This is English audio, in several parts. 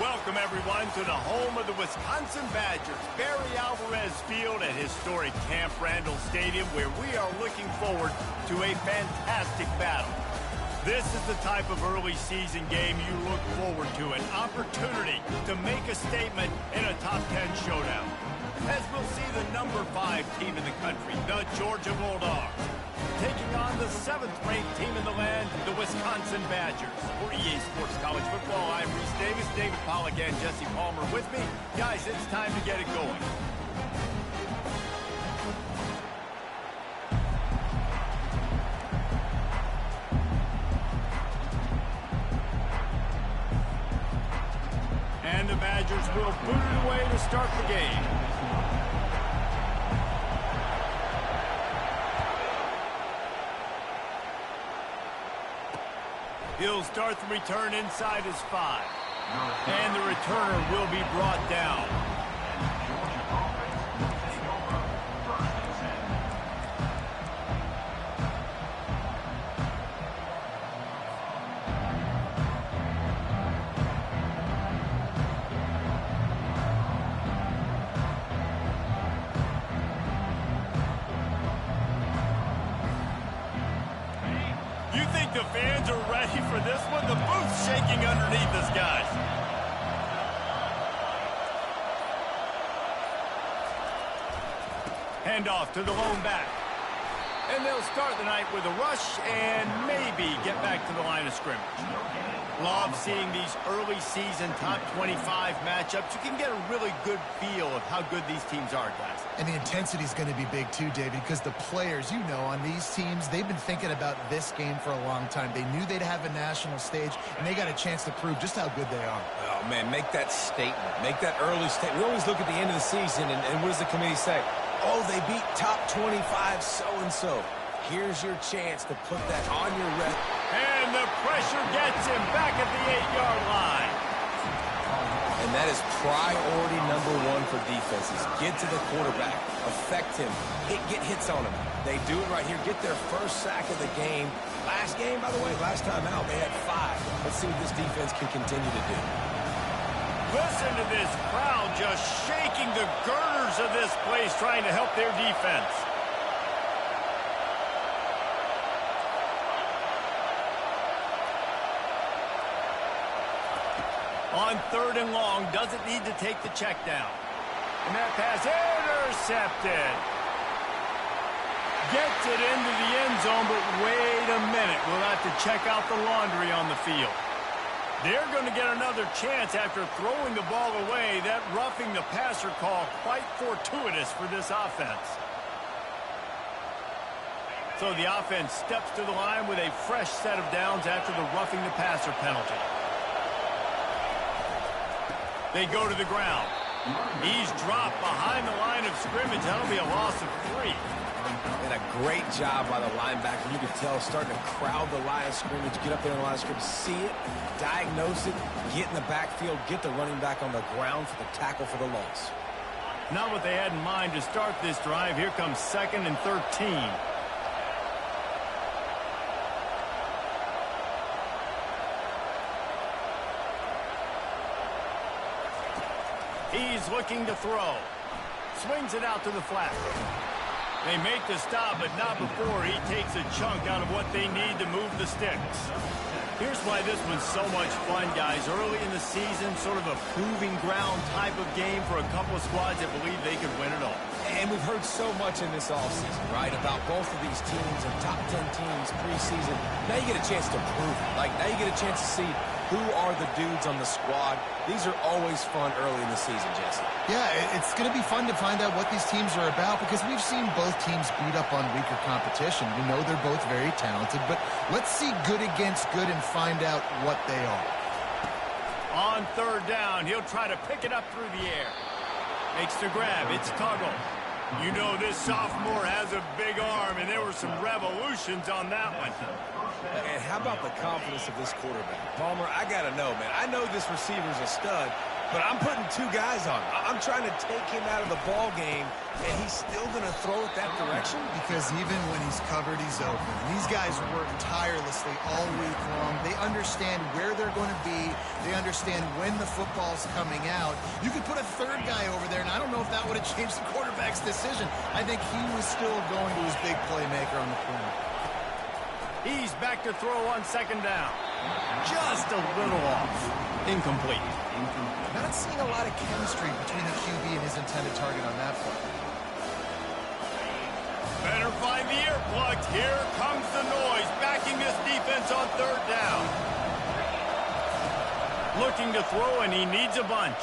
Welcome, everyone, to the home of the Wisconsin Badgers, Barry Alvarez Field at historic Camp Randall Stadium, where we are looking forward to a fantastic battle. This is the type of early season game you look forward to, an opportunity to make a statement in a top 10 showdown. As we'll see the number 5 team in the country, the Georgia Bulldogs, taking on the 7th-ranked team in the land, the Wisconsin Badgers. For EA Sports College Football, I'm Reese Davis, David Pollack, and Jesse Palmer with me. Guys, it's time to get it going. And the Badgers will boot it away to start the game. He'll start the return inside his 5. And the returner will be brought down. You think the fans are ready for this one? The booth's shaking underneath us, guys. Handoff to the lone back. And they'll start the night with a rush and maybe get back to the line of scrimmage. Love seeing these early season top 25 matchups. You can get a really good feel of how good these teams are, guys. And the intensity is going to be big too, David, because the players, you know, on these teams, they've been thinking about this game for a long time. They knew they'd have a national stage, and they got a chance to prove just how good they are. Oh, man, make that statement. Make that early statement. We always look at the end of the season, and what does the committee say? Oh, they beat top 25 so-and-so. Here's your chance to put that on your record. And the pressure gets him back at the 8-yard line. And that is priority number 1 for defenses. Get to the quarterback. Affect him. Get hits on him. They do it right here. Get their first sack of the game. Last game, by the way, last time out, they had 5. Let's see what this defense can continue to do. Listen to this crowd just shaking the girders of this place, trying to help their defense. On 3rd and long, doesn't need to take the check down. And that pass intercepted. Gets it into the end zone, but wait a minute. We'll have to check out the laundry on the field. They're going to get another chance after throwing the ball away. That roughing the passer call quite fortuitous for this offense. So the offense steps to the line with a fresh set of downs after the roughing the passer penalty. They go to the ground. He's dropped behind the line of scrimmage. That'll be a loss of 3. And a great job by the linebacker. You can tell starting to crowd the line of scrimmage, get up there in the line of scrimmage, see it, diagnose it, get in the backfield, get the running back on the ground for the tackle for the loss. Not what they had in mind to start this drive. Here comes 2nd and 13. He's looking to throw. Swings it out to the flat. They make the stop, but not before he takes a chunk out of what they need to move the sticks. Here's why this one's so much fun, guys. Early in the season, sort of a proving ground type of game for a couple of squads that believe they could win it all. And we've heard so much in this offseason, right, about both of these teams and top 10 teams preseason. Now you get a chance to prove it. Like, now you get a chance to see who are the dudes on the squad. These are always fun early in the season, Jesse. Yeah, it's going to be fun to find out what these teams are about because we've seen both teams beat up on weaker competition. We know they're both very talented, but let's see good against good and find out what they are. On 3rd down, he'll try to pick it up through the air. Makes the grab. It's Tuggle. You know this sophomore has a big arm, and there were some revolutions on that one. And how about the confidence of this quarterback? Palmer, I got to know, man. I know this receiver's a stud, But I'm putting two guys on him. I'm trying to take him out of the ball game, and he's still going to throw it that direction? Because even when he's covered, he's open. These guys work tirelessly all week long. They understand where they're going to be. They understand when the football's coming out. You could put a third guy over there, and I don't know if that would have changed the quarterback's decision. I think he was still going to his big playmaker on the corner. He's back to throw on second down. Just a little off. Incomplete. Not seeing a lot of chemistry between the QB and his intended target on that play. Better find the earplugs. Here comes the noise, backing this defense on third down. Looking to throw, and he needs a bunch.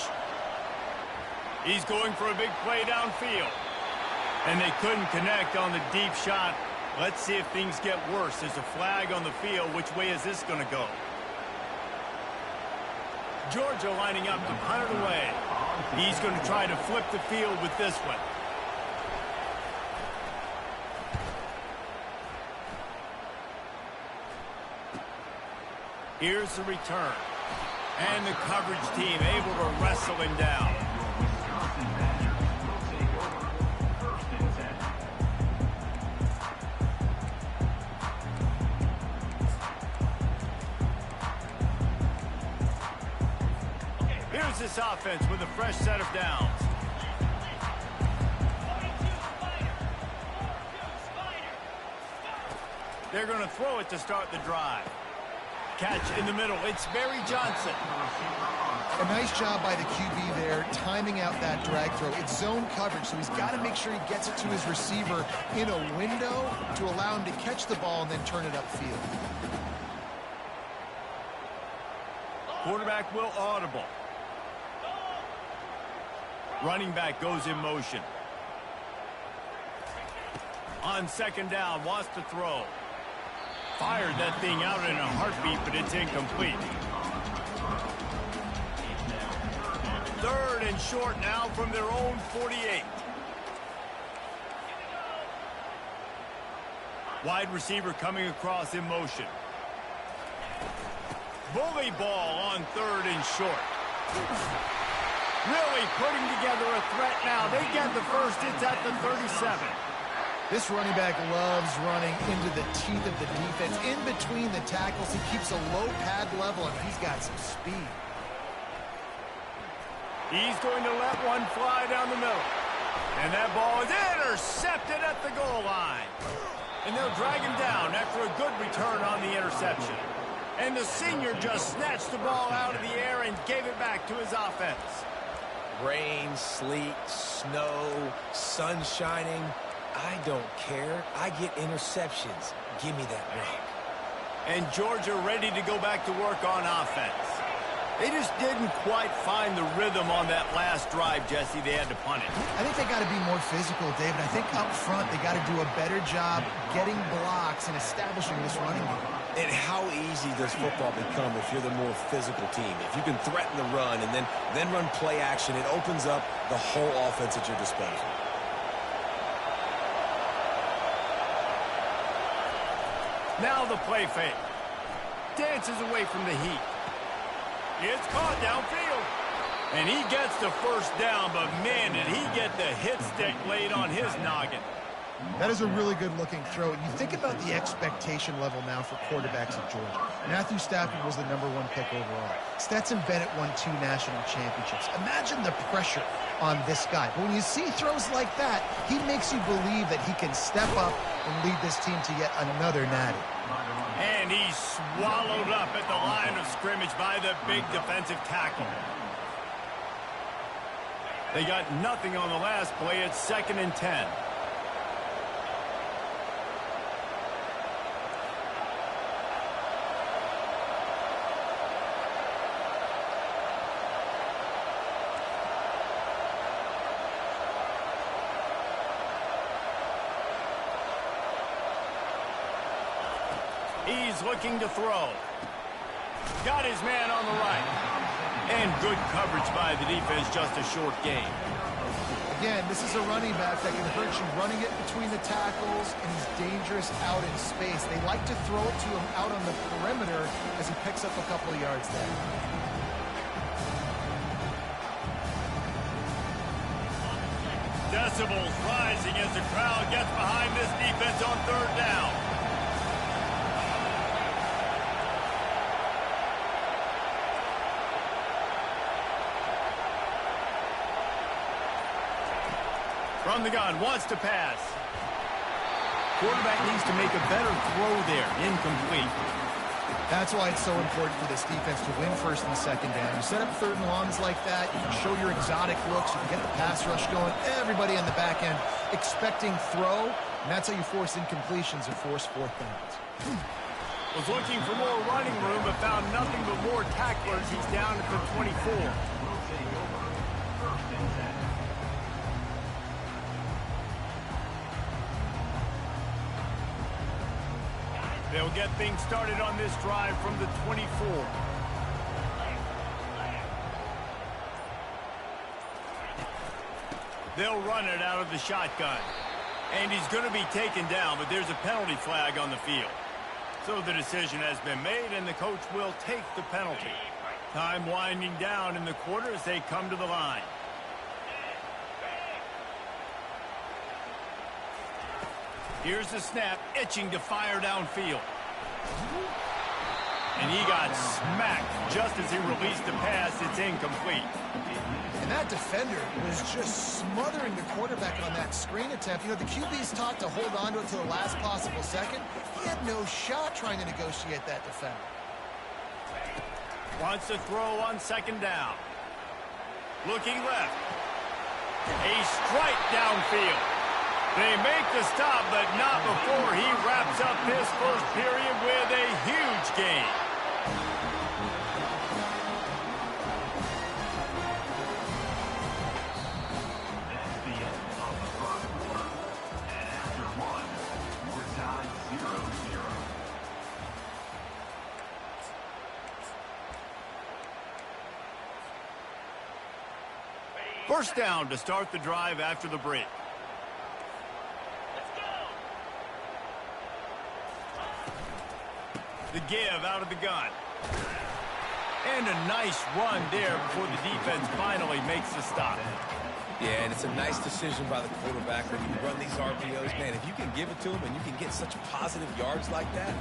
He's going for a big play downfield. And they couldn't connect on the deep shot. Let's see if things get worse. There's a flag on the field. Which way is this going to go? Georgia lining up to punt it away. He's going to try to flip the field with this one. Here's the return. And the coverage team able to wrestle him down. Here's this offense with a fresh set of downs. They're going to throw it to start the drive. Catch in the middle. It's Barry Johnson. A nice job by the QB there, timing out that drag throw. It's zone coverage, so he's got to make sure he gets it to his receiver in a window to allow him to catch the ball and then turn it upfield. Quarterback will audible. Running back goes in motion. On second down, wants to throw. Fired that thing out in a heartbeat, but it's incomplete. Third and short now from their own 48. Wide receiver coming across in motion. Bully ball on third and short. Really putting together a threat now. They get the first. It's at the 37. This running back loves running into the teeth of the defense. In between the tackles, he keeps a low pad level, and he's got some speed. He's going to let one fly down the middle. And that ball is intercepted at the goal line. And they'll drag him down after a good return on the interception. And the senior just snatched the ball out of the air and gave it back to his offense. Rain, sleet, snow, sun shining. I don't care. I get interceptions. Give me that rock. And Georgia ready to go back to work on offense. They just didn't quite find the rhythm on that last drive, Jesse. They had to punt it. I think they got to be more physical, David. I think up front they got to do a better job getting blocks and establishing this running game. And how easy does football become if you're the more physical team? If you can threaten the run and then run play action, it opens up the whole offense at your disposal. Now the play fake. Dances away from the heat. It's caught downfield. And he gets the first down, but man, did he get the hit stick laid on his noggin. That is a really good-looking throw. And you think about the expectation level now for quarterbacks at Georgia. Matthew Stafford was the #1 pick overall. Stetson Bennett won 2 national championships. Imagine the pressure on this guy. But when you see throws like that, he makes you believe that he can step up and lead this team to yet another natty. And he's swallowed up at the line of scrimmage by the big defensive tackle. They got nothing on the last play. It's 2nd and 10. He's looking to throw. Got his man on the right. And good coverage by the defense, just a short game. Again, this is a running back that can hurt you running it between the tackles, and he's dangerous out in space. They like to throw it to him out on the perimeter as he picks up a couple of yards there. Decibels rising as the crowd gets behind this defense on third down. From the gun, wants to pass. Quarterback needs to make a better throw there. Incomplete. That's why it's so important for this defense to win first and second down. You set up third and longs like that, you can show your exotic looks, you can get the pass rush going, everybody on the back end expecting throw, and that's how you force incompletions and force fourth downs. Was looking for more running room, but found nothing but more tacklers. He's down at the 24. They'll get things started on this drive from the 24. They'll run it out of the shotgun. And he's going to be taken down, but there's a penalty flag on the field. So the decision has been made, and the coach will take the penalty. Time winding down in the quarter as they come to the line. Here's the snap, itching to fire downfield. And he got smacked just as he released the pass. It's incomplete. And that defender was just smothering the quarterback on that screen attempt. You know, the QB's taught to hold on to it to the last possible second. He had no shot trying to negotiate that defender. Wants to throw on second down. Looking left. A strike downfield. They make the stop, but not before he wraps up this first period with a huge gain. First down to start the drive after the break. The give out of the gun. And a nice run there before the defense finally makes the stop. Yeah, and it's a nice decision by the quarterback when you run these RPOs. Man, if you can give it to him and you can get such positive yards like that,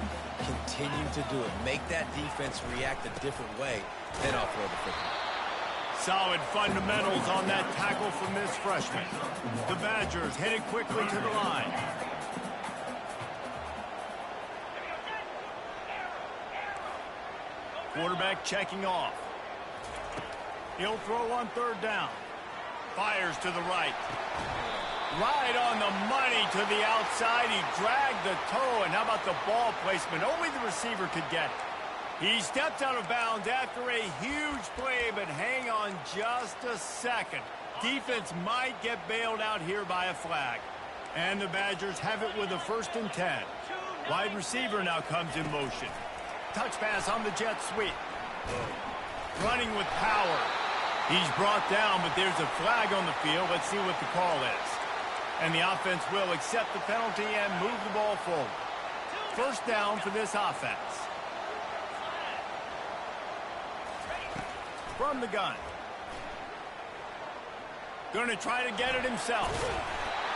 continue to do it. Make that defense react a different way, then I'll throw the football. Solid fundamentals on that tackle from this freshman. The Badgers headed quickly to the line. Quarterback checking off. He'll throw on third down. Fires to the right. Right on the money to the outside. He dragged the toe, and how about the ball placement? Only the receiver could get it. He stepped out of bounds after a huge play, but hang on just a second. Defense might get bailed out here by a flag. And the Badgers have it with a 1st and 10. Wide receiver now comes in motion. Touch pass on the jet sweep. Running with power. He's brought down, but there's a flag on the field. Let's see what the call is. And the offense will accept the penalty and move the ball forward. First down for this offense. From the gun. Going to try to get it himself.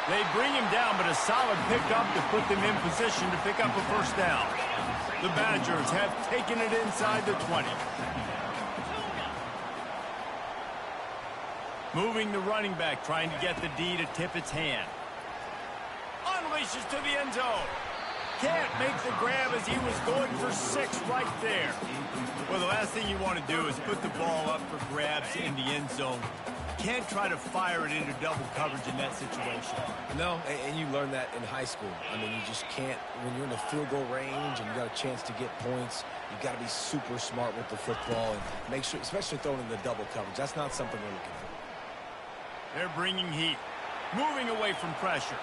They bring him down, but a solid pickup to put them in position to pick up a first down. The Badgers have taken it inside the 20. Moving the running back, trying to get the D to tip its hand. Unleashes to the end zone. Can't make the grab as he was going for 6 right there. Well, the last thing you want to do is put the ball up for grabs in the end zone. Can't try to fire it into double coverage in that situation. No, and you learn that in high school. I mean, you just can't, when you're in the field goal range and you got a chance to get points, you've got to be super smart with the football and make sure, especially throwing in the double coverage. That's not something we're looking for. They're bringing heat. Moving away from pressure.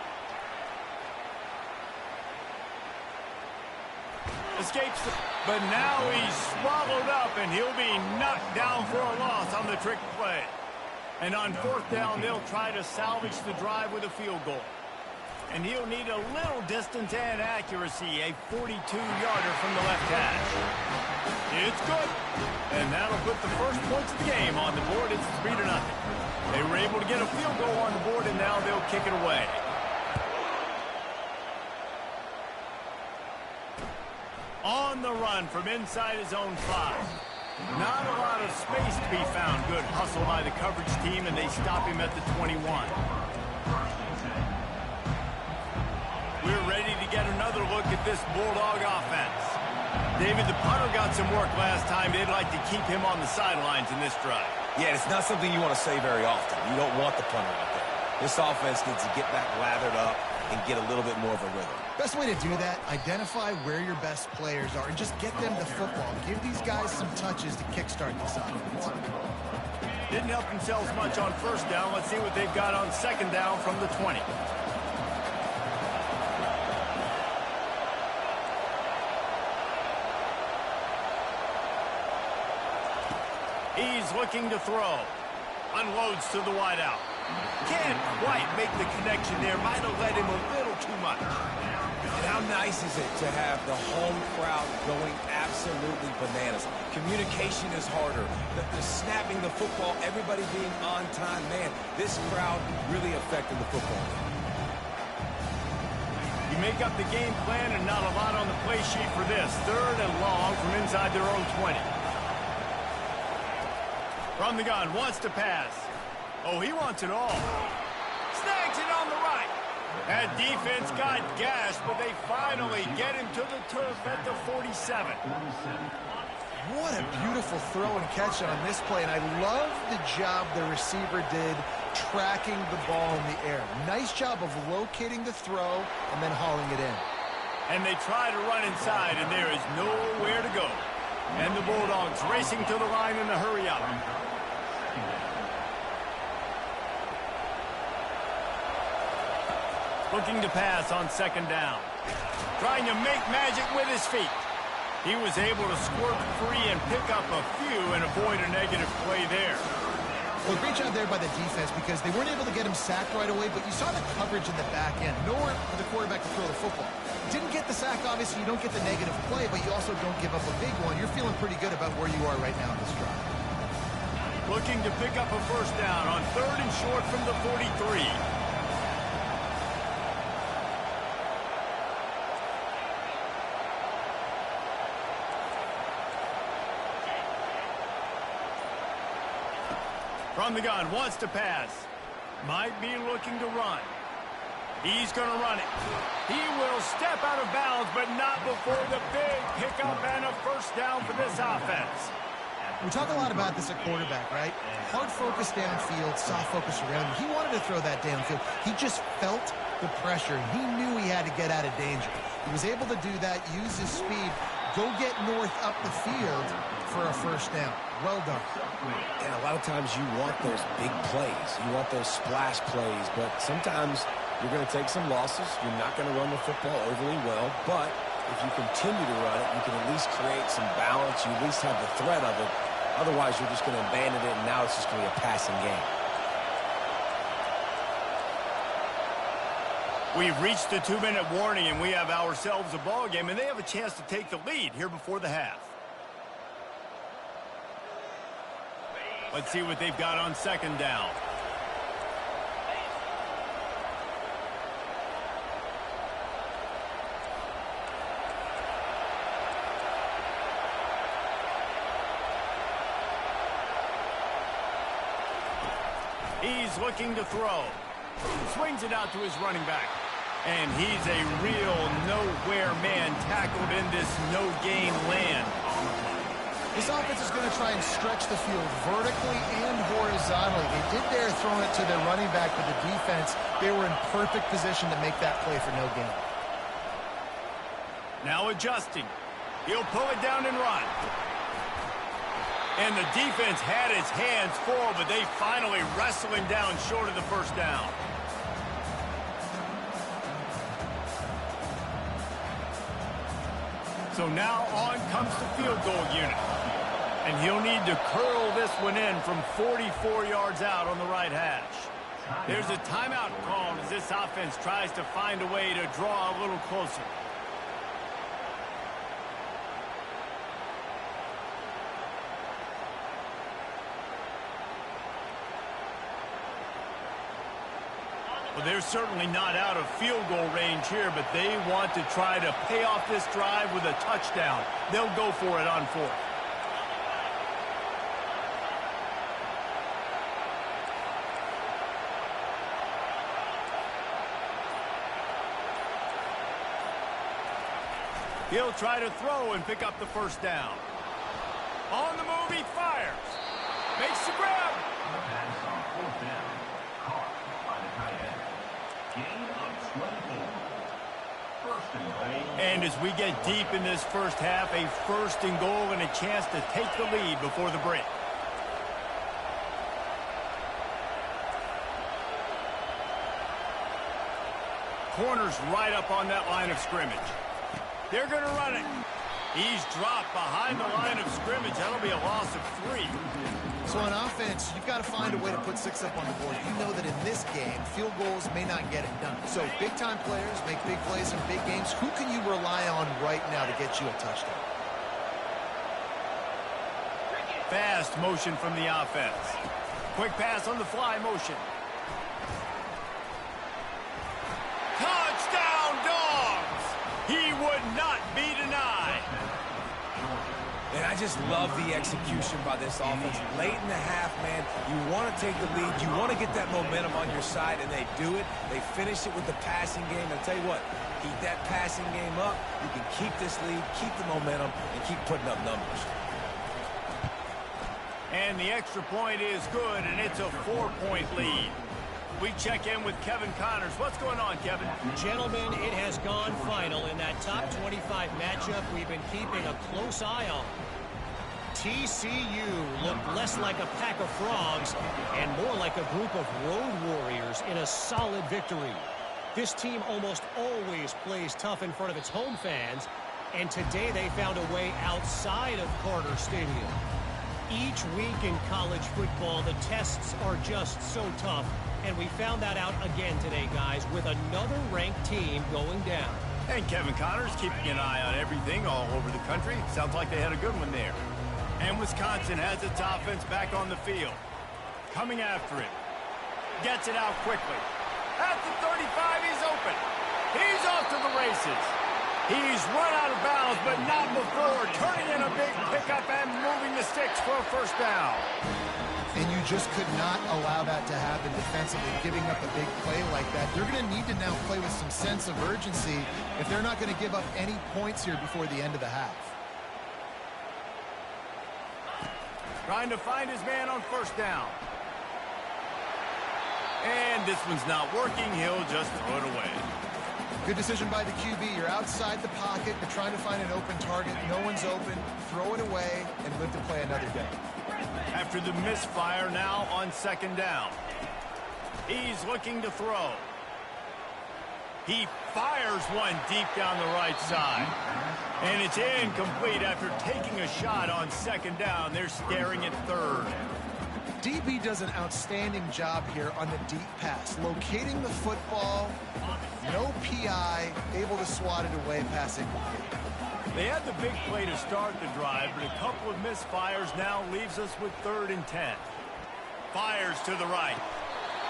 Escapes, but now he's swallowed up, and he'll be knocked down for a loss on the trick play. And on 4th down, they'll try to salvage the drive with a field goal. And he'll need a little distance and accuracy, a 42-yarder from the left hash. It's good. And that'll put the first points of the game on the board. It's 3-0. They were able to get a field goal on the board, and now they'll kick it away. On the run from inside his own 5. Not a lot of space to be found. Good hustle by the coverage team, and they stop him at the 21. We're ready to get another look at this Bulldog offense. David, the punter got some work last time. They'd like to keep him on the sidelines in this drive. Yeah, it's not something you want to say very often. You don't want the punter out there. This offense needs to get back lathered up and get a little bit more of a rhythm. Best way to do that, identify where your best players are and just get them the football. Give these guys some touches to kickstart this offense. Didn't help themselves much on first down. Let's see what they've got on second down from the 20. He's looking to throw. Unloads to the wideout. Can't quite make the connection there. Might have led him a little too much. And how nice is it to have the home crowd going absolutely bananas? Communication is harder. The snapping the football, everybody being on time. Man, this crowd really affected the football. You make up the game plan and not a lot on the play sheet for this. 3rd and long from inside their own 20. From the gun, wants to pass. Oh, he wants it all. Snags it on the right. That defense got gashed, but they finally get him to the turf at the 47. What a beautiful throw and catch on this play, and I love the job the receiver did tracking the ball in the air. Nice job of locating the throw and then hauling it in. And they try to run inside, and there is nowhere to go. And the Bulldogs racing to the line in a hurry up. Looking to pass on second down. Trying to make magic with his feet. He was able to squirt free and pick up a few and avoid a negative play there. Well, great job there by the defense because they weren't able to get him sacked right away, but you saw the coverage in the back end. Nowhere for the quarterback to throw the football. Didn't get the sack, obviously. You don't get the negative play, but you also don't give up a big one. You're feeling pretty good about where you are right now in this drive. Looking to pick up a first down on 3rd and short from the 43. From the gun, wants to pass. Might be looking to run. He's going to run it. He will step out of bounds, but not before the big pickup and a first down for this offense. We talk a lot about this at quarterback, right? Hard focus downfield, soft focus around. He wanted to throw that downfield. He just felt the pressure. He knew he had to get out of danger. He was able to do that, use his speed, go get north up the field for a first down. Well done. And a lot of times you want those big plays. You want those splash plays, but sometimes you're going to take some losses. You're not going to run the football overly well, but if you continue to run it, you can at least create some balance. You at least have the threat of it. Otherwise, you're just going to abandon it, and now it's just going to be a passing game. We've reached the 2-minute warning, and we have ourselves a ball game, and they have a chance to take the lead here before the half. Let's see what they've got on second down. He's looking to throw. Swings it out to his running back. And he's a real nowhere man tackled in this no-gain land. This offense is going to try and stretch the field vertically and horizontally. They did there throwing it to their running back with the defense. They were in perfect position to make that play for no gain. Now adjusting. He'll pull it down and run. And the defense had his hands full, but they finally wrestle him down short of the first down. So now on comes the field goal unit. And he'll need to curl this one in from 44 yards out on the right hash. There's a timeout called as this offense tries to find a way to draw a little closer. Well, they're certainly not out of field goal range here, but they want to try to pay off this drive with a touchdown. They'll go for it on fourth. He'll try to throw and pick up the first down. On the move, he fires. Makes the grab. The pass on fourth down. Caught by the tight end. Gain of 24. First and goal. And as we get deep in this first half, a first and goal and a chance to take the lead before the break. Corner's right up on that line of scrimmage. They're going to run it. He's dropped behind the line of scrimmage. That'll be a loss of 3. So on offense, you've got to find a way to put 6 up on the board. You know that in this game, field goals may not get it done. So big-time players make big plays in big games. Who can you rely on right now to get you a touchdown? Fast motion from the offense. Quick pass on the fly motion. Touchdown, Dogs! He would not be denied. And I just love the execution by this offense. Late in the half, man, you want to take the lead. You want to get that momentum on your side, and they do it. They finish it with the passing game. I'll tell you what, keep that passing game up. You can keep this lead, keep the momentum, and keep putting up numbers. And the extra point is good, and it's a 4-point lead. We check in with Kevin Connors. What's going on, Kevin? Gentlemen, it has gone final in that top 25 matchup we've been keeping a close eye on. TCU looked less like a pack of frogs and more like a group of road warriors in a solid victory. This team almost always plays tough in front of its home fans, and today they found a way outside of Carter Stadium. Each week in college football, the tests are just so tough. And we found that out again today, guys, with another ranked team going down. And Kevin Connors keeping an eye on everything all over the country. Sounds like they had a good one there. And Wisconsin has its offense back on the field. Coming after it. Gets it out quickly. At the 35, he's open. He's off to the races. He's run out of bounds, but not before turning in a big pickup and moving the sticks for a first down. And you just could not allow that to happen defensively, giving up a big play like that. They're going to need to now play with some sense of urgency if they're not going to give up any points here before the end of the half. Trying to find his man on first down. And this one's not working. He'll just throw it away. Good decision by the QB. You're outside the pocket. You're trying to find an open target. No one's open. Throw it away and live to play another day. After the misfire, now on second down. He's looking to throw. He fires one deep down the right side. And it's incomplete after taking a shot on second down. They're staring at third. DB does an outstanding job here on the deep pass. Locating the football, no PI, able to swat it away, pass incomplete. They had the big play to start the drive, but a couple of misfires now leaves us with 3rd and 10. Fires to the right.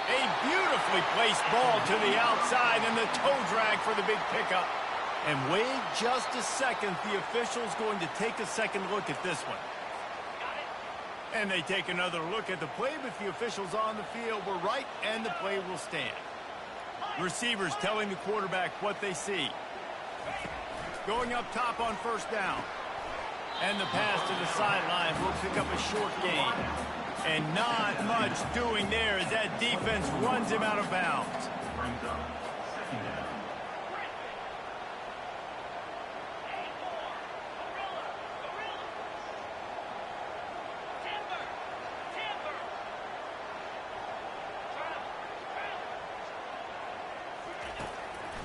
A beautifully placed ball to the outside and the toe drag for the big pickup. And wait just a second, the official's going to take a second look at this one. And they take another look at the play, but the officials on the field were right, and the play will stand. Receivers telling the quarterback what they see. Going up top on first down. And the pass to the sideline will pick up a short gain. And not much doing there as that defense runs him out of bounds.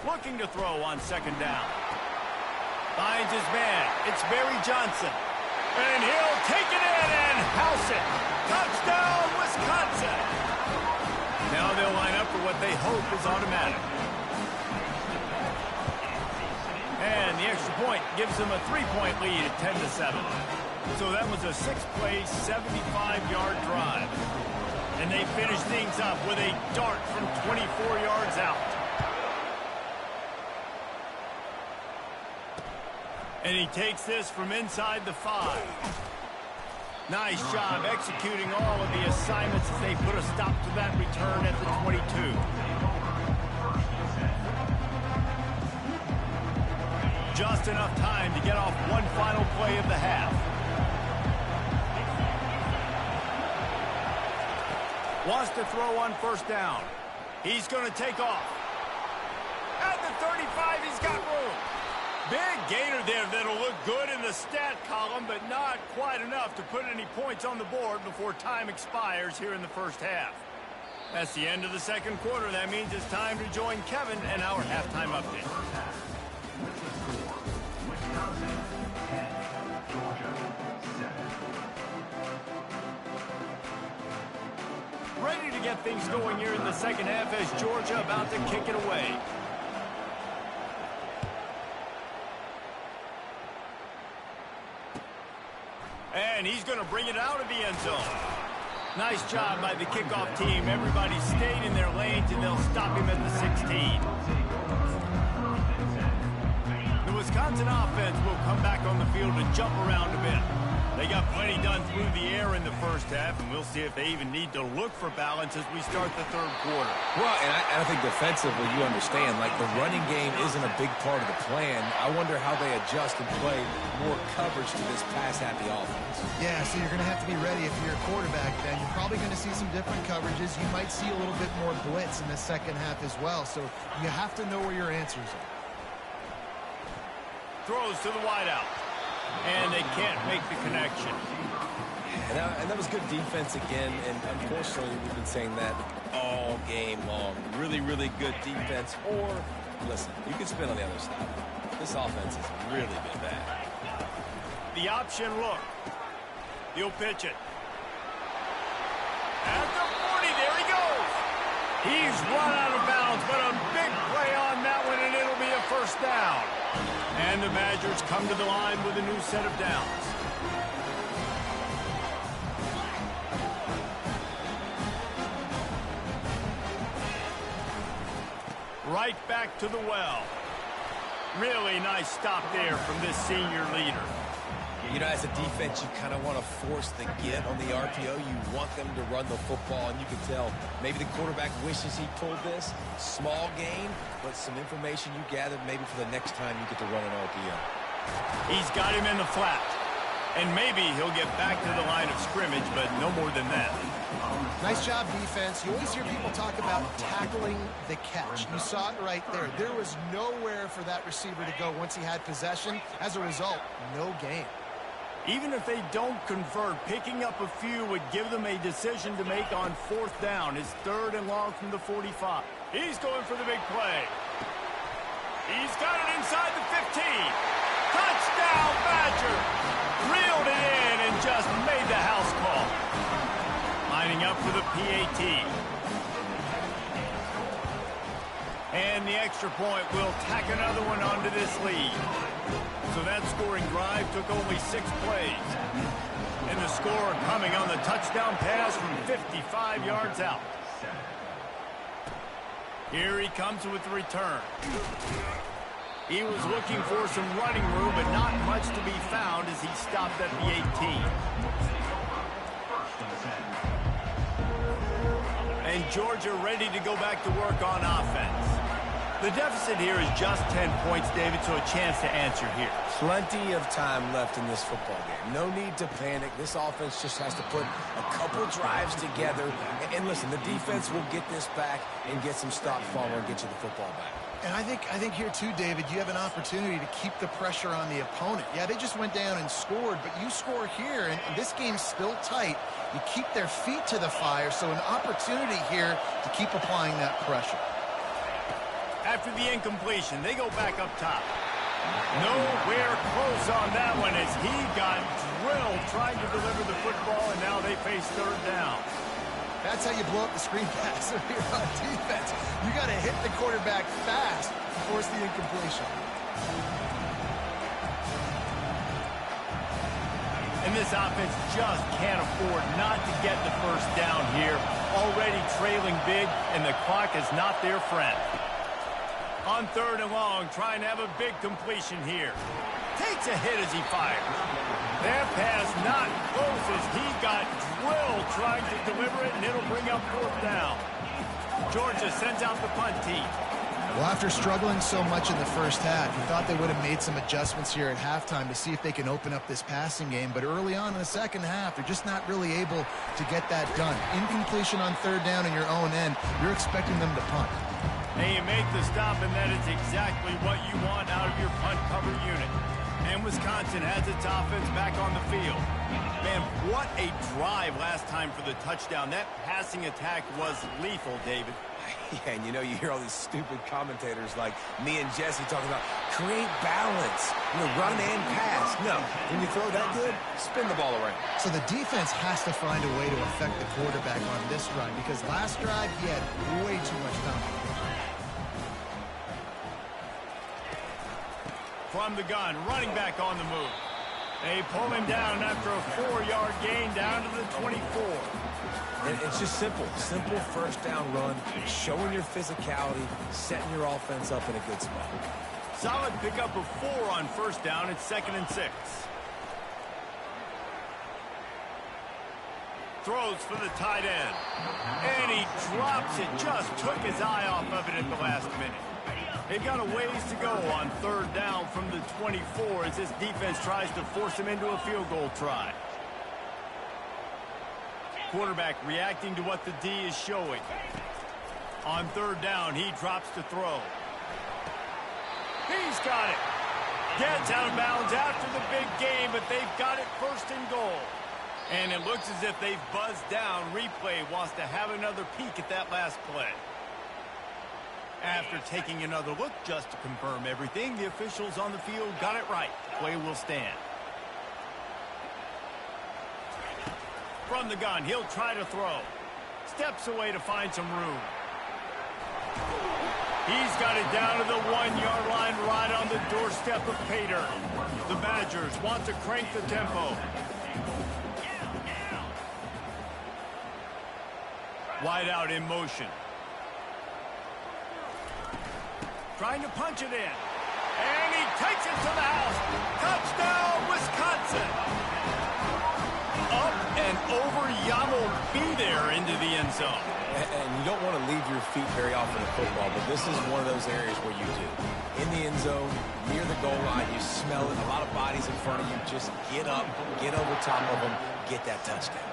Looking to throw on second down. Finds his man. It's Barry Johnson. And he'll take it in and house it. Touchdown, Wisconsin. Now they'll line up for what they hope is automatic. And the extra point gives them a 3-point lead at 10-7. So that was a 6-play, 75-yard drive. And they finish things up with a dart from 24 yards out. And he takes this from inside the 5. Nice job executing all of the assignments as they put a stop to that return at the 22. Just enough time to get off one final play of the half. Wants to throw on first down. He's going to take off. At the 35, he's got room. Big gainer there that'll look good in the stat column, but not quite enough to put any points on the board before time expires here in the first half. That's the end of the second quarter. That means it's time to join Kevin and our halftime update. Ready to get things going here in the second half as Georgia about to kick it away. And he's going to bring it out of the end zone. Nice job by the kickoff team. Everybody stayed in their lanes, and they'll stop him at the 16. The Wisconsin offense will come back on the field and jump around a bit. They got plenty done through the air in the first half, and we'll see if they even need to look for balance as we start the third quarter. Well, and I think defensively, you understand, like the running game isn't a big part of the plan. I wonder how they adjust and play more coverage to this pass-happy offense. Yeah, so you're going to have to be ready if you're a quarterback, then. You're probably going to see some different coverages. You might see a little bit more blitz in the second half as well, so you have to know where your answers are. Throws to the wideout. And they can't make the connection. And that was good defense again, and unfortunately we've been saying that all game long. Really, really good defense. Or, listen, you can spin on the other side. This offense has really been bad. The option look. He'll pitch it. At the 40, there he goes. He's run out of bounds, but a big play on that one, and it'll be a first down. And the Badgers come to the line with a new set of downs. Right back to the well. Really nice stop there from this senior leader. You know, as a defense, you kind of want to force the get on the RPO. You want them to run the football, and you can tell maybe the quarterback wishes he pulled this. Small gain, but some information you gathered maybe for the next time you get to run an RPO. He's got him in the flat. And maybe he'll get back to the line of scrimmage, but no more than that. Nice job, defense. You always hear people talk about tackling the catch. You saw it right there. There was nowhere for that receiver to go once he had possession. As a result, no gain. Even if they don't convert, picking up a few would give them a decision to make on fourth down. His third and long from the 45. He's going for the big play. He's got it inside the 15. Touchdown, Badger. Reeled it in and just made the house call. Lining up for the PAT. And the extra point will tack another one onto this lead. So that scoring drive took only 6 plays. And the score coming on the touchdown pass from 55 yards out. Here he comes with the return. He was looking for some running room, but not much to be found as he stopped at the 18. And Georgia ready to go back to work on offense. The deficit here is just 10 points, David, so a chance to answer here. Plenty of time left in this football game. No need to panic. This offense just has to put a couple drives together. And listen, the defense will get this back and get some stop follow and get you the football back. And I think here too, David, you have an opportunity to keep the pressure on the opponent. Yeah, they just went down and scored, but you score here, and this game's still tight. You keep their feet to the fire, so an opportunity here to keep applying that pressure. After the incompletion, they go back up top. Nowhere close on that one as he got drilled trying to deliver the football, and now they face third down. That's how you blow up the screen pass here on defense. You got to hit the quarterback fast to force the incompletion. And this offense just can't afford not to get the first down here. already trailing big, and the clock is not their friend. On 3rd and long, trying to have a big completion here. Takes a hit as he fires. That pass not close as he got drilled trying to deliver it, and it'll bring up 4th down. Georgia sends out the punt team. Well, after struggling so much in the first half, you thought they would have made some adjustments here at halftime to see if they can open up this passing game. But early on in the second half, they're just not really able to get that done. Incompletion on 3rd down in your own end, you're expecting them to punt. And you make the stop, and that is exactly what you want out of your punt cover unit. And Wisconsin has its offense back on the field. Man, what a drive last time for the touchdown. That passing attack was lethal, David. Yeah, and you hear all these stupid commentators like me and Jesse talking about create balance, run and pass. No, when you throw that good, spin the ball around. So the defense has to find a way to affect the quarterback on this run because last drive he had way too much time. From the gun, running back on the move. They pull him down after a 4-yard gain down to the 24. And it's just simple 1st down run, showing your physicality, setting your offense up in a good spot. Solid pickup of 4 on 1st down. It's 2nd and 6. Throws for the tight end. And he drops it. Just took his eye off of it at the last minute. They've got a ways to go on 3rd down from the 24 as this defense tries to force him into a field goal try. Quarterback reacting to what the D is showing. On 3rd down, he drops to throw. He's got it. Gets out of bounds after the big game, but they've got it 1st and goal. And it looks as if they've buzzed down. Replay wants to have another peek at that last play. After taking another look just to confirm everything, the officials on the field got it right. Play will stand. From the gun, he'll try to throw. Steps away to find some room. He's got it down to the 1-yard line right on the doorstep of Pater. The Badgers want to crank the tempo. Wide out in motion. Trying to punch it in. And he takes it to the house. Touchdown, Wisconsin. Up and over, Yamo be there into the end zone. And you don't want to leave your feet very often in football, but this is one of those areas where you do. In the end zone, near the goal line, you smell it. A lot of bodies in front of you. Just get up, get over top of them, get that touchdown.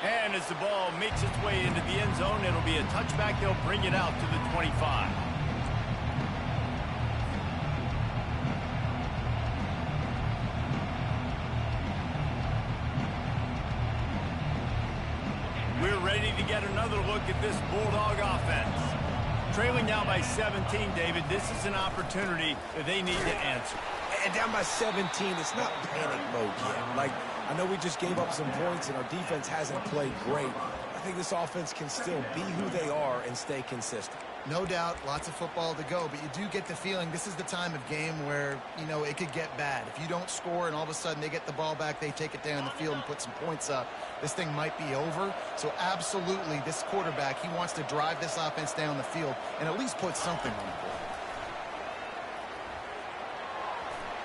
And as the ball makes its way into the end zone, it'll be a touchback. They'll bring it out to the 25. We're ready to get another look at this Bulldog offense. Trailing now by 17, David. This is an opportunity that they need to answer. And down by 17, it's not panic mode yet. I know we just gave up some points and our defense hasn't played great. I think this offense can still be who they are and stay consistent. No doubt, lots of football to go, but you do get the feeling this is the time of game where, it could get bad. If you don't score and all of a sudden they get the ball back, they take it down the field and put some points up, this thing might be over. So absolutely, this quarterback, he wants to drive this offense down the field and at least put something on the board.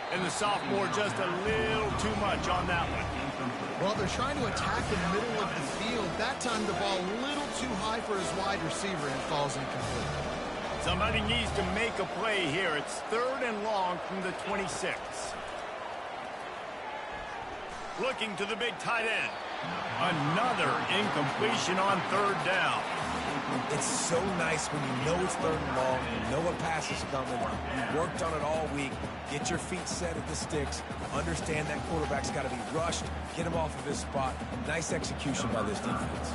And the sophomore just a little too much on that one. Well, they're trying to attack the middle of the field. That time the ball a little too high for his wide receiver and falls incomplete. Somebody needs to make a play here. It's 3rd and long from the 26. Looking to the big tight end. Another incompletion on 3rd down. It's so nice when you know it's 3rd and long, you know a pass is coming, you worked on it all week, get your feet set at the sticks, understand that quarterback's got to be rushed, get him off of his spot. Nice execution by this defense.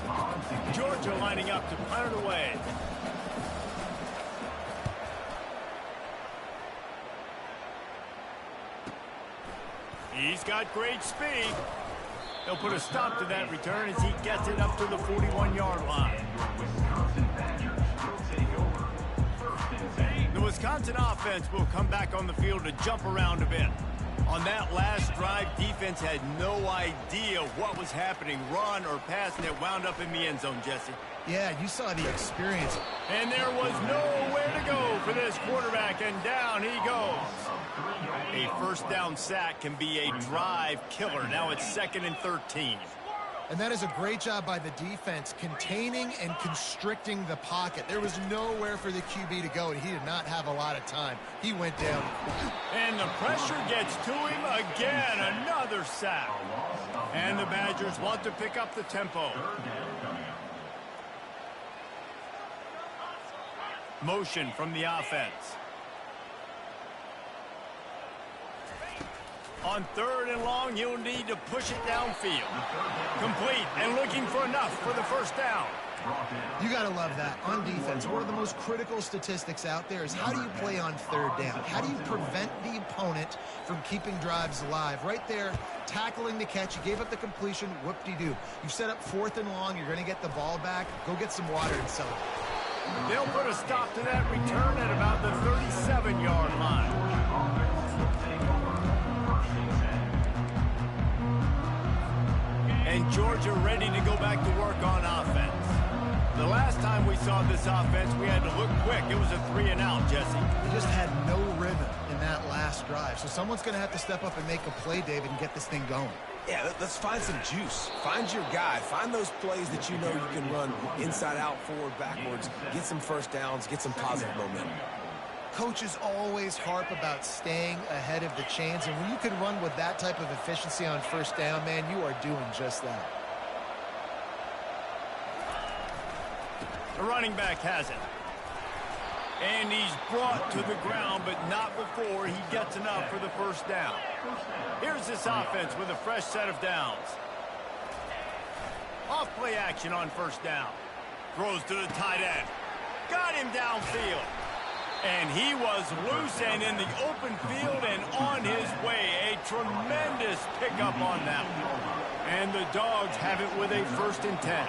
Georgia lining up to punt it away. He's got great speed. They'll put a stop to that return as he gets it up to the 41-yard line. The Wisconsin offense will come back on the field to jump around a bit. On that last drive, defense had no idea what was happening, run or pass, and it wound up in the end zone, Jesse. Yeah, you saw the experience. And there was nowhere to go for this quarterback, and down he goes. A first down sack can be a drive killer. Now it's 2nd and 13. And that is a great job by the defense, containing and constricting the pocket. There was nowhere for the QB to go, and he did not have a lot of time. He went down. And the pressure gets to him again. Another sack. And the Badgers want to pick up the tempo. Motion from the offense. On 3rd and long, you'll need to push it downfield. Complete and looking for enough for the first down. You got to love that. On defense, one of the most critical statistics out there is how do you play on 3rd down? How do you prevent the opponent from keeping drives alive? Right there, tackling the catch. You gave up the completion. Whoop-de-doo. You set up 4th and long. You're going to get the ball back. Go get some water and celebrate. They'll put a stop to that return at about the 37-yard line. And Georgia ready to go back to work on offense. The last time we saw this offense, we had to look quick. It was a 3-and-out, Jesse. We just had no rhythm in that last drive. So someone's going to have to step up and make a play, David, and get this thing going. Yeah, let's find some juice. Find your guy. Find those plays that you know you can run inside out, forward, backwards. Get some first downs. Get some positive momentum. Coaches always harp about staying ahead of the chains, and when you can run with that type of efficiency on first down, man, you are doing just that. The running back has it. And he's brought to the ground, but not before he gets enough for the first down. Here's this offense with a fresh set of downs. Off play action on first down. Throws to the tight end. Got him downfield. And he was loose and in the open field and on his way. A tremendous pickup on that one. And the Dogs have it with a 1st and 10.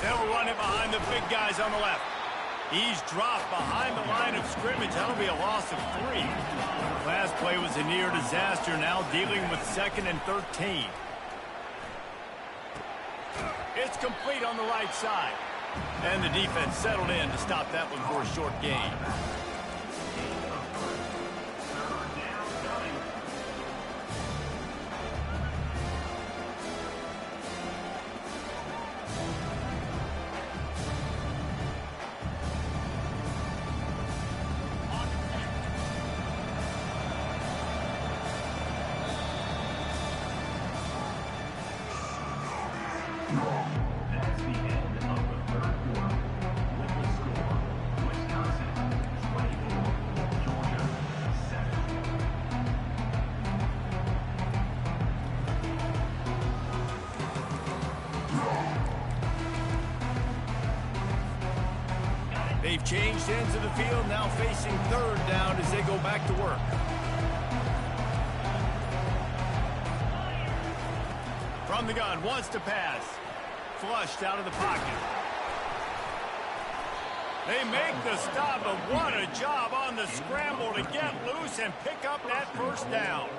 They'll run it behind the big guys on the left. He's dropped behind the line of scrimmage. That'll be a loss of 3. Last play was a near disaster. Now dealing with 2nd and 13. It's complete on the right side. And the defense settled in to stop that one for a short gain. That's the end of the 3rd quarter. With the score, Wisconsin 24, Georgia 7. They've changed ends of the field, now facing 3rd down as they go back to work. From the gun, wants to pass. Flushed out of the pocket. They make the stop, but what a job on the scramble to get loose and pick up that first down.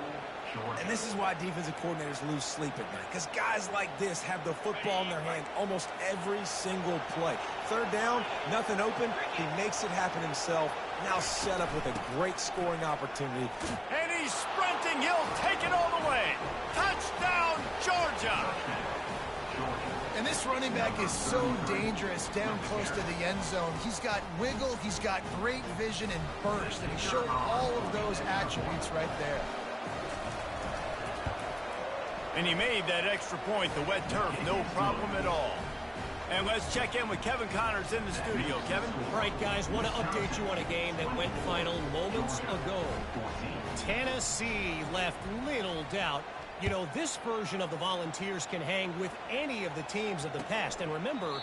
And this is why defensive coordinators lose sleep at night, because guys like this have the football in their hand almost every single play. 3rd down, nothing open. He makes it happen himself. Now set up with a great scoring opportunity. And he's sprinting. He'll take it all the way. Touchdown, Georgia. And this running back is so dangerous down close to the end zone. He's got wiggle, he's got great vision and burst, and he showed all of those attributes right there. And he made that extra point, the wet turf, no problem at all. And let's check in with Kevin Connors in the studio. Kevin? All right, guys, want to update you on a game that went final moments ago. Tennessee left little doubt. You know, this version of the Volunteers can hang with any of the teams of the past. And remember,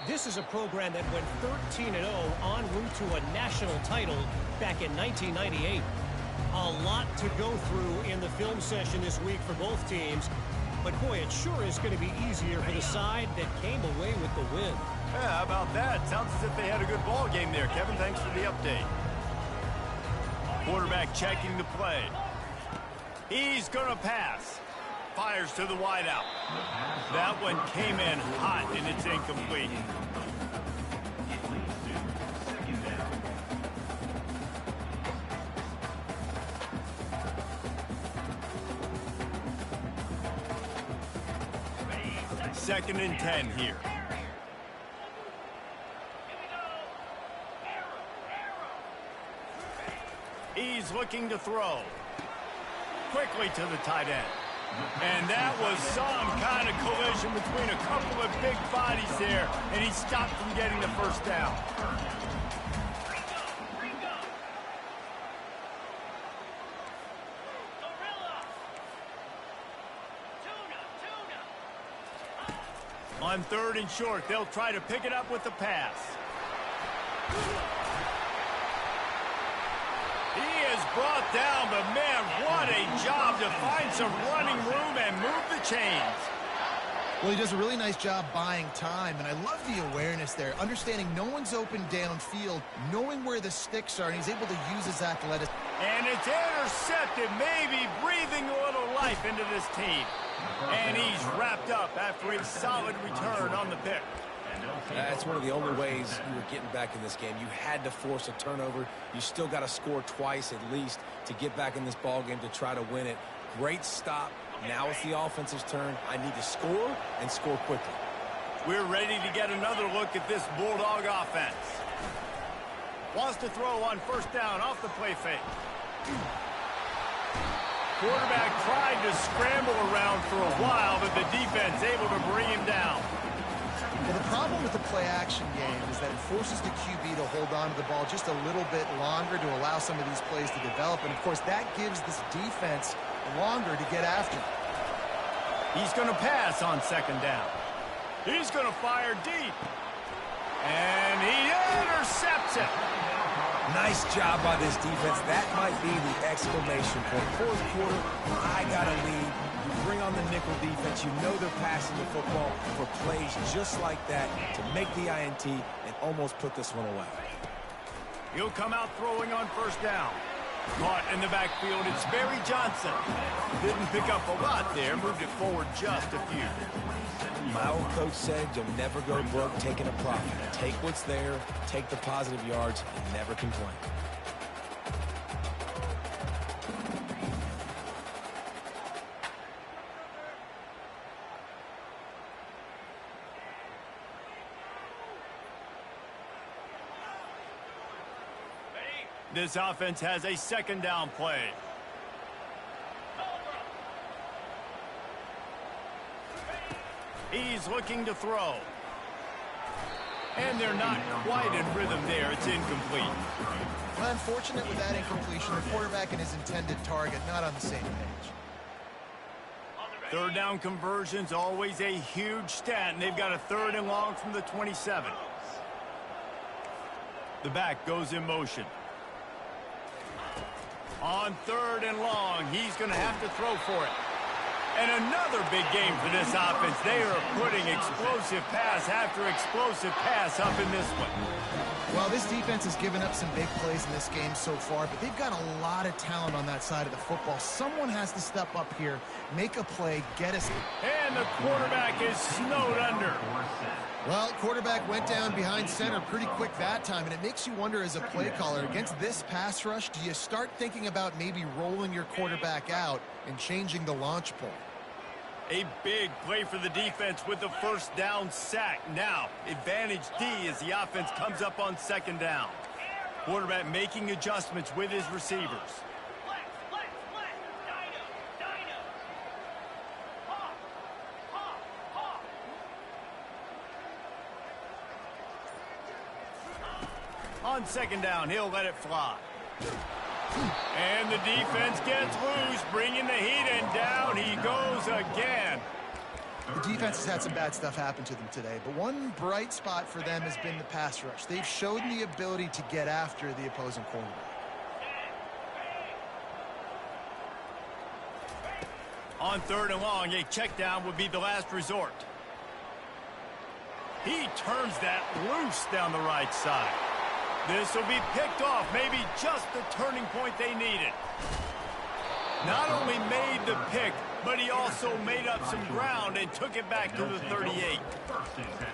this is a program that went 13-0 en route to a national title back in 1998. A lot to go through in the film session this week for both teams. But, boy, it sure is going to be easier for the side that came away with the win. Yeah, how about that? Sounds as if they had a good ball game there. Kevin, thanks for the update. Quarterback checking the play. He's going to pass. Fires to the wideout. That one came in hot, and it's incomplete. Second and 10 here. He's looking to throw. Quickly to the tight end. And that was some kind of collision between a couple of big bodies there, and he stopped from getting the first down. On third and short, they'll try to pick it up with the pass. He is brought down, but man, what a job to find some running room and move the chains. Well, he does a really nice job buying time, and I love the awareness there, understanding no one's open downfield, knowing where the sticks are, and he's able to use his athleticism. And it's intercepted, maybe breathing a little life into this team. And he's wrapped up after a solid return on the pick. That's one of the only ways you were getting back in this game. You had to force a turnover. You still got to score twice at least to get back in this ball game to try to win it. Great stop. Now it's the offense's turn. I need to score and score quickly. We're ready to get another look at this Bulldog offense. Wants to throw on first down off the play fake. Quarterback tried to scramble around for a while, but the defense able to bring him down. Well, the problem with the play-action game is that it forces the QB to hold on to the ball just a little bit longer to allow some of these plays to develop. And, of course, that gives this defense longer to get after. He's going to pass on second down. He's going to fire deep. And he intercepts it. Nice job by this defense. That might be the exclamation point. Fourth quarter, I got a lead. You bring on the nickel defense. You know they're passing the football for plays just like that to make the INT and almost put this one away. He'll come out throwing on first down. Caught in the backfield, it's Barry Johnson. Didn't pick up a lot there, moved it forward just a few. My old coach said you'll never go broke taking a profit. Take what's there, take the positive yards, and never complain. This offense has a second down play. He's looking to throw. And they're not quite in rhythm there. It's incomplete. Well, unfortunate with that incompletion, the quarterback and his intended target not on the same page. Third down conversion's always a huge stat, and they've got a third and long from the 27. The back goes in motion. On third and long, he's going to have to throw for it. And another big game for this offense. They are putting explosive pass after explosive pass up in this one. Well, this defense has given up some big plays in this game so far, but they've got a lot of talent on that side of the football. Someone has to step up here, make a play, get us. And the quarterback is snowed under. Well, quarterback went down behind center pretty quick that time, and it makes you wonder as a play caller, against this pass rush, do you start thinking about maybe rolling your quarterback out and changing the launch point? A big play for the defense with the first down sack. Now, advantage D as the offense comes up on second down. Quarterback making adjustments with his receivers. On second down, he'll let it fly. And the defense gets loose, bringing the heat, and down he goes again. The defense has had some bad stuff happen to them today, but one bright spot for them has been the pass rush. They've shown the ability to get after the opposing quarterback. On third and long, a check down would be the last resort. He turns that loose down the right side. This will be picked off, maybe just the turning point they needed. Not only made the pick, but he also made up some ground and took it back to the 38.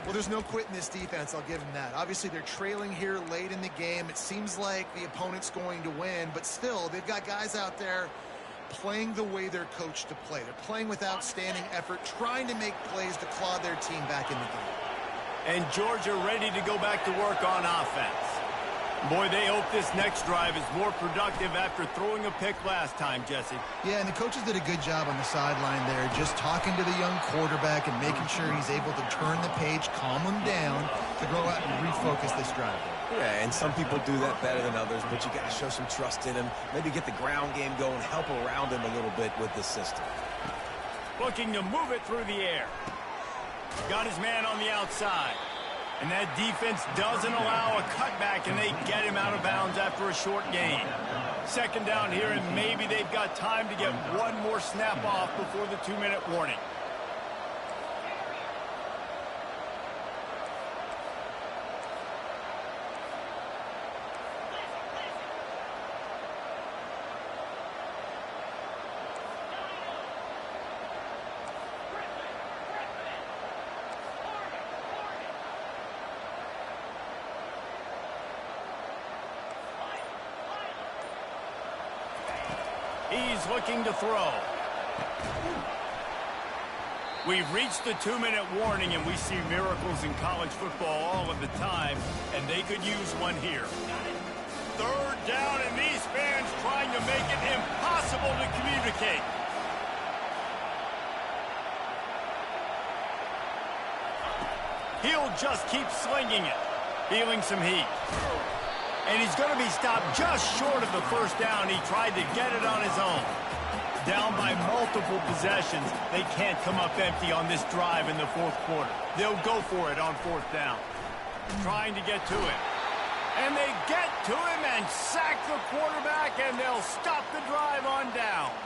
Well, there's no quit in this defense, I'll give them that. Obviously, they're trailing here late in the game. It seems like the opponent's going to win, but still, they've got guys out there playing the way they're coached to play. They're playing with outstanding effort, trying to make plays to claw their team back in the game. And Georgia ready to go back to work on offense. Boy, they hope this next drive is more productive after throwing a pick last time, Jesse. Yeah, and the coaches did a good job on the sideline there, just talking to the young quarterback and making sure he's able to turn the page, calm him down to go out and refocus this drive. Yeah, and some people do that better than others, but you got to show some trust in him. Maybe get the ground game going, help around him a little bit with this system. Looking to move it through the air. Got his man on the outside. And that defense doesn't allow a cutback, and they get him out of bounds after a short gain. Second down here, and maybe they've got time to get one more snap off before the 2-minute warning. He's looking to throw. We've reached the 2-minute warning, and we see miracles in college football all of the time, and they could use one here. Third down, and these fans trying to make it impossible to communicate. He'll just keep slinging it, feeling some heat. And he's going to be stopped just short of the first down. He tried to get it on his own. Down by multiple possessions, they can't come up empty on this drive in the fourth quarter. They'll go for it on fourth down. Trying to get to him. And they get to him and sack the quarterback, and they'll stop the drive on downs.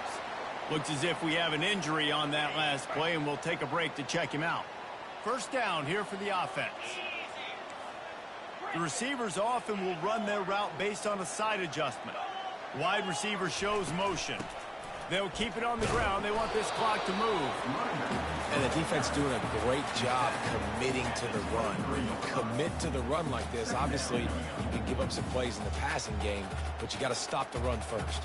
Looks as if we have an injury on that last play, and we'll take a break to check him out. First down here for the offense. The receivers often will run their route based on a side adjustment. Wide receiver shows motion. They'll keep it on the ground. They want this clock to move. And the defense doing a great job committing to the run. When you commit to the run like this, obviously you can give up some plays in the passing game, but you got to stop the run first.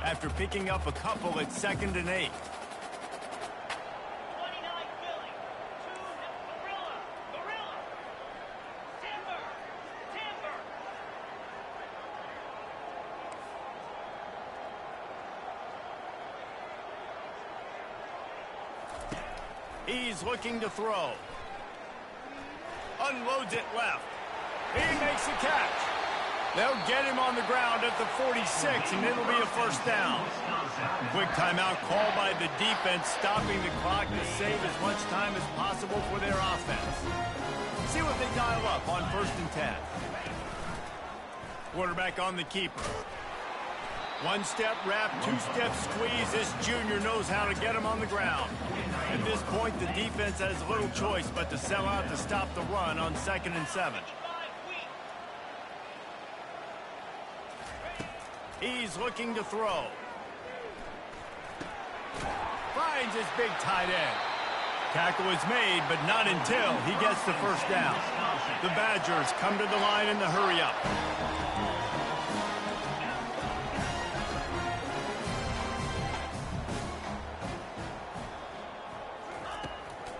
After picking up a couple, it's 2nd and 8. He's looking to throw. Unloads it left. He makes the catch. They'll get him on the ground at the 46, and it'll be a first down. Quick timeout called by the defense, stopping the clock to save as much time as possible for their offense. See what they dial up on 1st and 10. Quarterback on the keeper. One-step wrap, two-step squeeze. This junior knows how to get him on the ground. At this point, the defense has little choice but to sell out to stop the run on 2nd and 7. He's looking to throw. Finds his big tight end. Tackle is made, but not until he gets the first down. The Badgers come to the line in the hurry-up.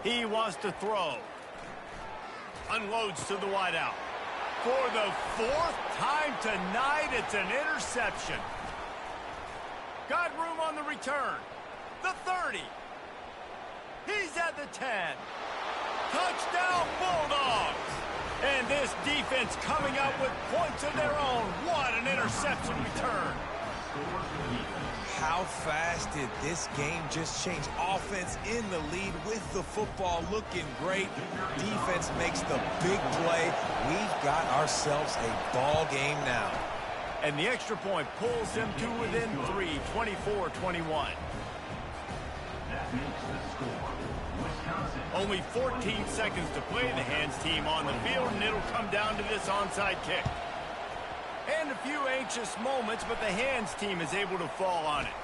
He wants to throw. Unloads to the wideout. For the 4th time tonight, it's an interception. Got room on the return. The 30. He's at the 10. Touchdown, Bulldogs. And this defense coming out with points of their own. What an interception return. How fast did this game just change? Offense in the lead with the football looking great. Defense makes the big play. We've got ourselves a ball game now. And the extra point pulls them to within 3, 24-21. That makes the score Wisconsin. Only 14 seconds to play. The hands team on the field, and it'll come down to this onside kick. And a few anxious moments, but the hands team is able to fall on it.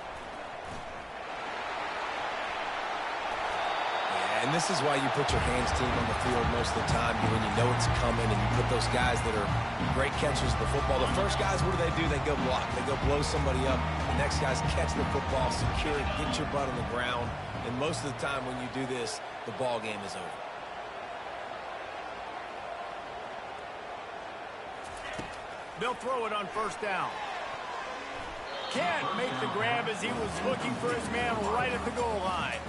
And this is why you put your hands team on the field most of the time when you know it's coming, and you put those guys that are great catchers of the football. The first guys, what do? They go block. They go blow somebody up. The next guys catch the football, secure it, get your butt on the ground. And most of the time when you do this, the ball game is over. They'll throw it on first down. Can't make the grab as he was looking for his man right at the goal line.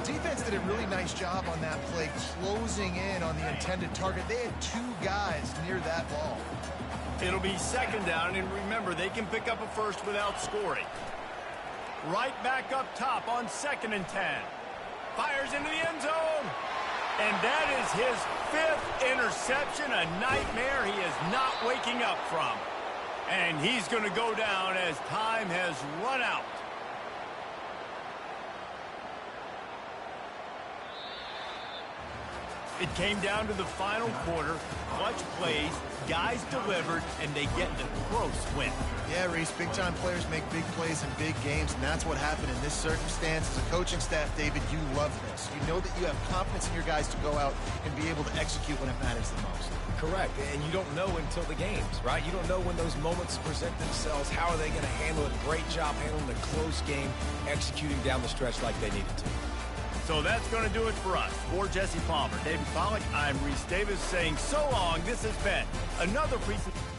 The defense did a really nice job on that play, closing in on the intended target. They had two guys near that ball. It'll be second down, and remember, they can pick up a first without scoring. Right back up top on 2nd and 10. Fires into the end zone. And that is his 5th interception, a nightmare he is not waking up from. And he's going to go down as time has run out. It came down to the final quarter. Clutch plays, guys delivered, and they get the close win. Yeah, Reese, big-time players make big plays in big games, and that's what happened in this circumstance. As a coaching staff, David, you love this. You know that you have confidence in your guys to go out and be able to execute when it matters the most. Correct, and you don't know until the games, right? You don't know when those moments present themselves. How are they going to handle it? Great job handling the close game, executing down the stretch like they needed to. So that's going to do it for us. For Jesse Palmer, David Pollack, I'm Reese Davis saying so long. This has been another presentation.